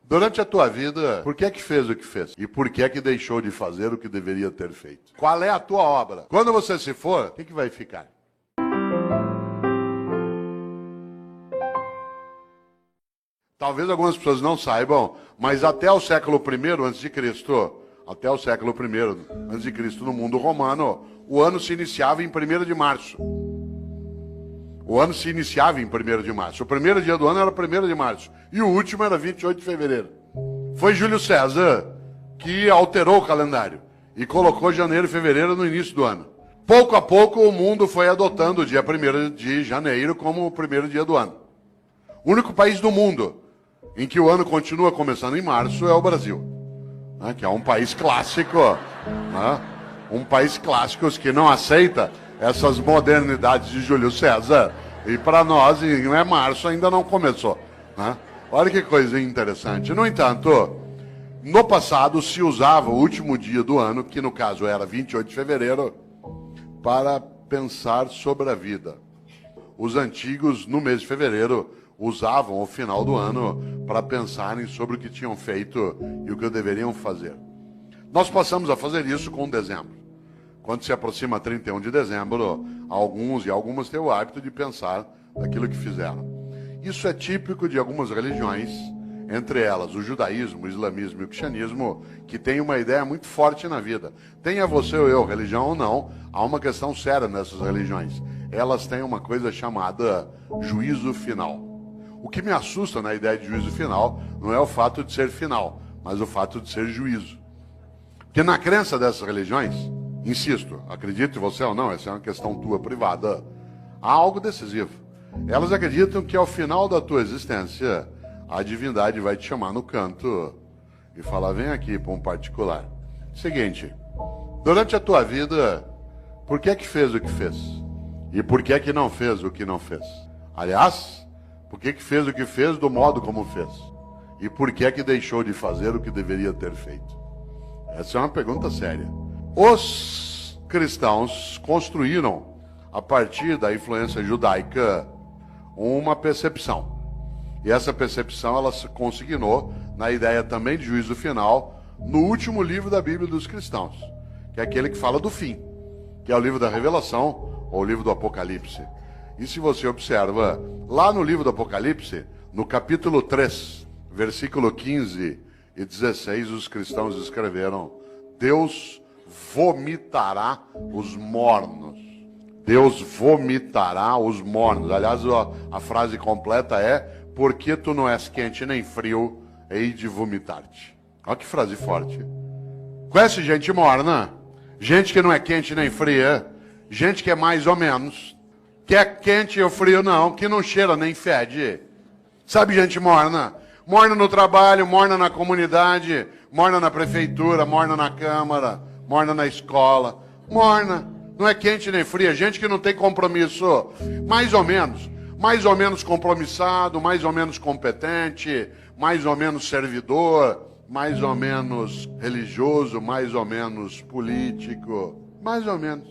Durante a tua vida, por que é que fez o que fez? E por que é que deixou de fazer o que deveria ter feito? Qual é a tua obra? Quando você se for, o que vai ficar? Talvez algumas pessoas não saibam, mas até o século I a.C., até o século I a.C., no mundo romano, o ano se iniciava em 1º de março. O ano se iniciava em 1º de março. O primeiro dia do ano era 1º de março. E o último era 28 de fevereiro. Foi Júlio César que alterou o calendário e colocou janeiro e fevereiro no início do ano. Pouco a pouco o mundo foi adotando o dia 1º de janeiro como o primeiro dia do ano. O único país do mundo em que o ano continua começando em março é o Brasil, né, que é um país clássico, né, um país clássico que não aceita essas modernidades de Júlio César. E para nós, não é março, ainda não começou, né? Olha que coisa interessante. No entanto, no passado se usava o último dia do ano, que no caso era 28 de fevereiro, para pensar sobre a vida. Os antigos, no mês de fevereiro, usavam o final do ano para pensarem sobre o que tinham feito e o que deveriam fazer. Nós passamos a fazer isso com dezembro. Quando se aproxima 31 de dezembro, alguns e algumas têm o hábito de pensar naquilo que fizeram. Isso é típico de algumas religiões, entre elas o judaísmo, o islamismo e o cristianismo, que tem uma ideia muito forte na vida. Tenha você ou eu religião ou não, há uma questão séria nessas religiões. Elas têm uma coisa chamada juízo final. O que me assusta na ideia de juízo final não é o fato de ser final, mas o fato de ser juízo. Porque na crença dessas religiões, insisto, acredite você ou não, essa é uma questão tua privada, há algo decisivo. Elas acreditam que ao final da tua existência, a divindade vai te chamar no canto e falar, vem aqui para um particular. Seguinte, durante a tua vida, por que é que fez o que fez? E por que é que não fez o que não fez? Aliás, por que é que fez o que fez do modo como fez? E por que é que deixou de fazer o que deveria ter feito? Essa é uma pergunta séria. Os cristãos construíram, a partir da influência judaica, uma percepção. E essa percepção ela se consignou na ideia também de juízo final no último livro da Bíblia dos cristãos, que é aquele que fala do fim, que é o livro da Revelação ou o livro do Apocalipse. E se você observa, lá no livro do Apocalipse, no capítulo 3, versículo 15 e 16, os cristãos escreveram: Deus vomitará os mornos. Deus vomitará os mornos. Aliás, a frase completa é: porque tu não és quente nem frio, hei de vomitar-te. Olha que frase forte. Conhece gente morna? Gente que não é quente nem fria, gente que é mais ou menos, que é quente ou frio não, que não cheira nem fede. Sabe gente morna? Morna no trabalho, morna na comunidade, morna na prefeitura, morna na câmara, morna na escola. Morna, não é quente nem fria, gente que não tem compromisso, mais ou menos compromissado, mais ou menos competente, mais ou menos servidor, mais ou menos religioso, mais ou menos político, mais ou menos.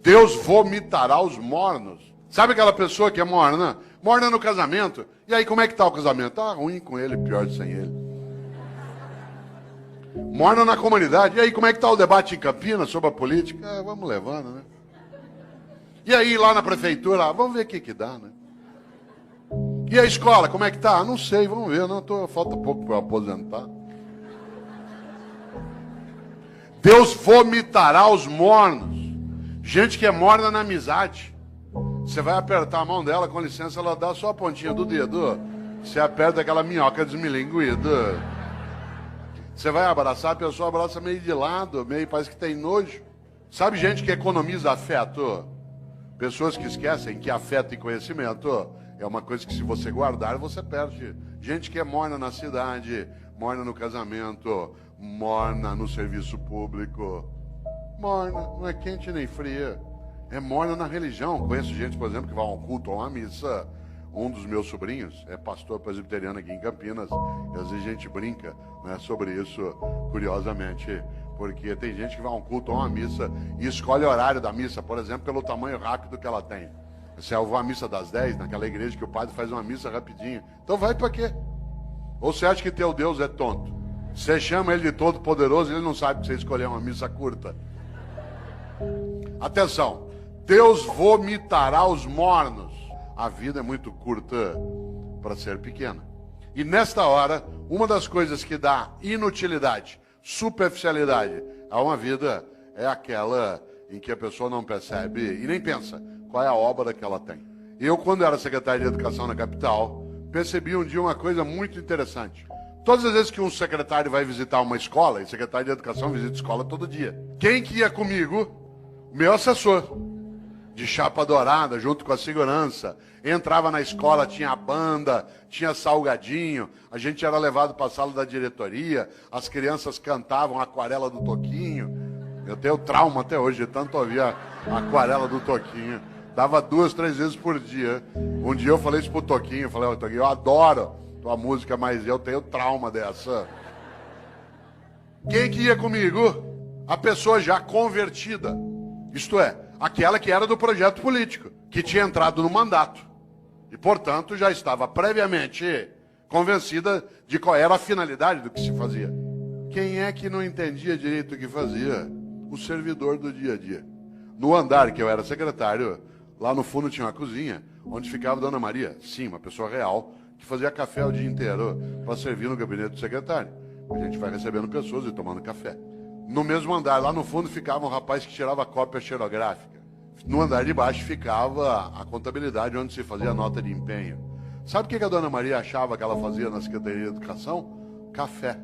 Deus vomitará os mornos. Sabe aquela pessoa que é morna? Morna no casamento. E aí, como é que está o casamento? Ah, ruim com ele, pior sem ele. Morna na comunidade. E aí, como é que está o debate em Campinas sobre a política? Ah, vamos levando, né? E aí, lá na prefeitura, vamos ver o que dá, né? E a escola, como é que tá? Não sei, vamos ver. Falta pouco para eu aposentar. Deus vomitará os mornos. Gente que é morna na amizade. Você vai apertar a mão dela, com licença, ela dá só a pontinha do dedo. Você aperta aquela minhoca desmilinguida. Você vai abraçar, a pessoa abraça meio de lado, meio parece que tem nojo. Sabe gente que economiza afeto? Pessoas que esquecem que afeto e conhecimento é uma coisa que se você guardar, você perde. Gente que é morna na cidade, morna no casamento, morna no serviço público. Morna, não é quente nem fria. É morna na religião. Conheço gente, por exemplo, que vai a um culto ou a uma missa. Um dos meus sobrinhos é pastor presbiteriano aqui em Campinas. E às vezes a gente brinca, né, sobre isso, curiosamente. Porque tem gente que vai a um culto ou a uma missa e escolhe o horário da missa, por exemplo, pelo tamanho rápido que ela tem. Se eu vou à missa das 10, naquela igreja que o padre faz uma missa rapidinho. Então vai para quê? Ou você acha que teu Deus é tonto? Você chama ele de todo-poderoso, ele não sabe que você escolheu uma missa curta. Atenção, Deus vomitará os mornos. A vida é muito curta para ser pequena. E nesta hora, uma das coisas que dá inutilidade, superficialidade a uma vida é aquela em que a pessoa não percebe e nem pensa qual é a obra que ela tem. Eu, quando era secretário de Educação na capital, percebi um dia uma coisa muito interessante. Todas as vezes que um secretário vai visitar uma escola, e secretário de Educação visita escola todo dia, quem que ia comigo? O meu assessor, de chapa dourada, junto com a segurança. Entrava na escola, tinha banda, tinha salgadinho, a gente era levado para a sala da diretoria, as crianças cantavam a Aquarela do Toquinho. Eu tenho trauma até hoje, de tanto ouvir a Aquarela do Toquinho. Dava 2, 3 vezes por dia. Um dia eu falei isso pro Toquinho, eu falei, Toquinho, eu adoro tua música, mas eu tenho trauma dessa. Quem que ia comigo? A pessoa já convertida. Isto é, aquela que era do projeto político, que tinha entrado no mandato. E, portanto, já estava previamente convencida de qual era a finalidade do que se fazia. Quem é que não entendia direito o que fazia? O servidor do dia a dia. No andar que eu era secretário, lá no fundo tinha uma cozinha, onde ficava a Dona Maria, sim, uma pessoa real, que fazia café o dia inteiro para servir no gabinete do secretário. A gente vai recebendo pessoas e tomando café. No mesmo andar, lá no fundo, ficava um rapaz que tirava cópia xerográfica. No andar de baixo ficava a contabilidade, onde se fazia a nota de empenho. Sabe o que a Dona Maria achava que ela fazia na Secretaria de Educação? Café.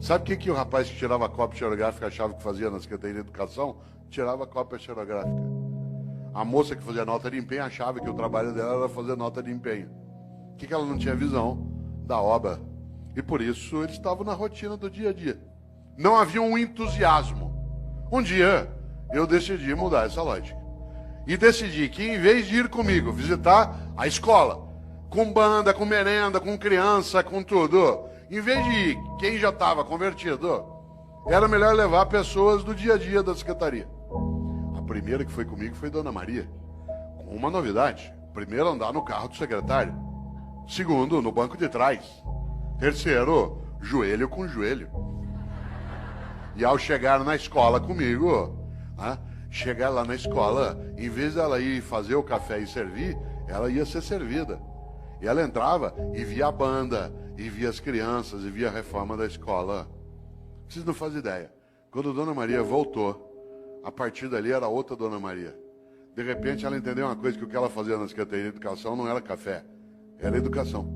Sabe o que o rapaz que tirava cópia xerográfica achava que fazia na Secretaria de Educação? Tirava cópia xerográfica. A moça que fazia nota de empenho achava que o trabalho dela era fazer nota de empenho. O que ela não tinha visão da obra. E por isso eles estavam na rotina do dia a dia. Não havia um entusiasmo. Um dia eu decidi mudar essa lógica. E decidi que em vez de ir comigo visitar a escola, com banda, com merenda, com criança, com tudo, em vez de ir quem já estava convertido, era melhor levar pessoas do dia a dia da secretaria. A primeira que foi comigo foi Dona Maria. Com uma novidade. Primeiro, andar no carro do secretário. Segundo, no banco de trás. Terceiro, joelho com joelho. E ao chegar na escola comigo, chegar lá na escola, em vez dela ir fazer o café e servir, ela ia ser servida. E ela entrava e via a banda, e via as crianças, e via a reforma da escola. Vocês não fazem ideia. Quando Dona Maria voltou, a partir dali era outra Dona Maria. De repente ela entendeu uma coisa, que o que ela fazia na Secretaria de Educação não era café, era educação.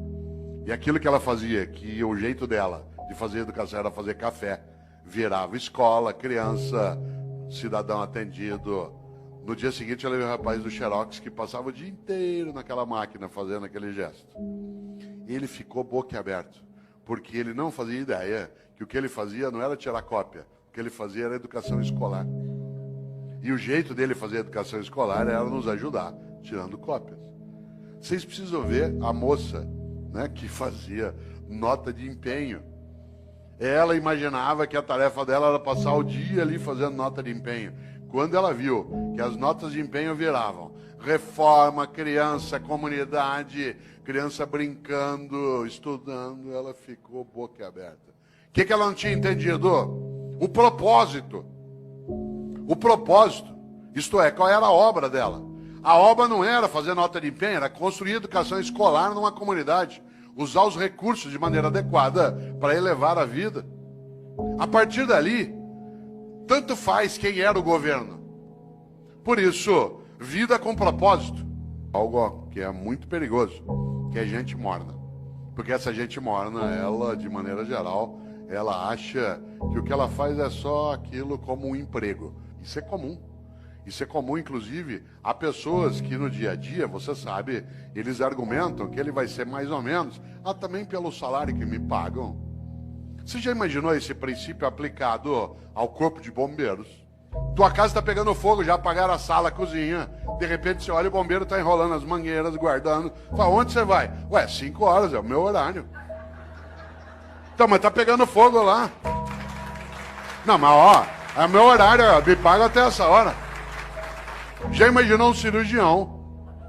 E aquilo que ela fazia, que o jeito dela de fazer educação era fazer café, virava escola, criança, cidadão atendido. No dia seguinte ela viu o rapaz do Xerox que passava o dia inteiro naquela máquina fazendo aquele gesto. Ele ficou boquiaberto, porque ele não fazia ideia que o que ele fazia não era tirar cópia, o que ele fazia era educação escolar. E o jeito dele fazer educação escolar era nos ajudar, tirando cópias. Vocês precisam ver a moça, que fazia nota de empenho. Ela imaginava que a tarefa dela era passar o dia ali fazendo nota de empenho. Quando ela viu que as notas de empenho viravam reforma, criança, comunidade, criança brincando, estudando, ela ficou boquiaberta. O que ela não tinha entendido? O propósito. O propósito. Isto é, qual era a obra dela? A obra não era fazer nota de empenho, era construir educação escolar numa comunidade. Usar os recursos de maneira adequada para elevar a vida. A partir dali, tanto faz quem era o governo. Por isso, vida com propósito. Algo que é muito perigoso, que é gente morna. Porque essa gente morna, ela, de maneira geral, ela acha que o que ela faz é só aquilo como um emprego. Isso é comum. Isso é comum, inclusive, a pessoas que no dia a dia, você sabe, eles argumentam que ele vai ser mais ou menos, também pelo salário que me pagam. Você já imaginou esse princípio aplicado ao corpo de bombeiros? Tua casa está pegando fogo, já apagaram a sala, a cozinha. De repente você olha, o bombeiro está enrolando as mangueiras, guardando. Fala, onde você vai? Ué, 5 horas, é o meu horário. Então, mas está pegando fogo lá. Não, mas é o meu horário, me paga até essa hora. Já imaginou um cirurgião,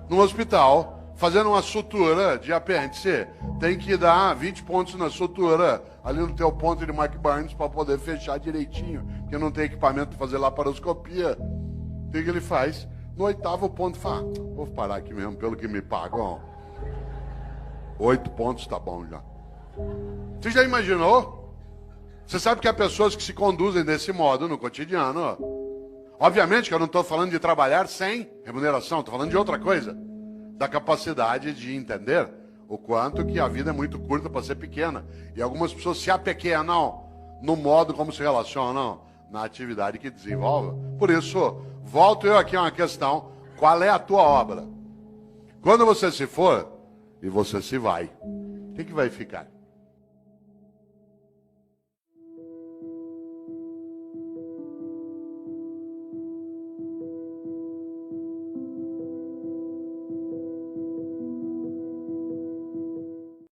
num hospital, fazendo uma sutura de apêndice, tem que dar 20 pontos na sutura, ali no teu ponto de Mark Burns, para poder fechar direitinho, porque não tem equipamento para fazer laparoscopia. O que ele faz? No 8º ponto, fala, vou parar aqui mesmo, pelo que me pagam. 8 pontos tá bom já. Você já imaginou? Você sabe que há pessoas que se conduzem desse modo no cotidiano. Obviamente que eu não estou falando de trabalhar sem remuneração, estou falando de outra coisa. Da capacidade de entender o quanto que a vida é muito curta para ser pequena. E algumas pessoas se apequenam no modo como se relacionam na atividade que desenvolvem. Por isso, volto eu aqui a uma questão: qual é a tua obra? Quando você se for e você se vai, o que vai ficar?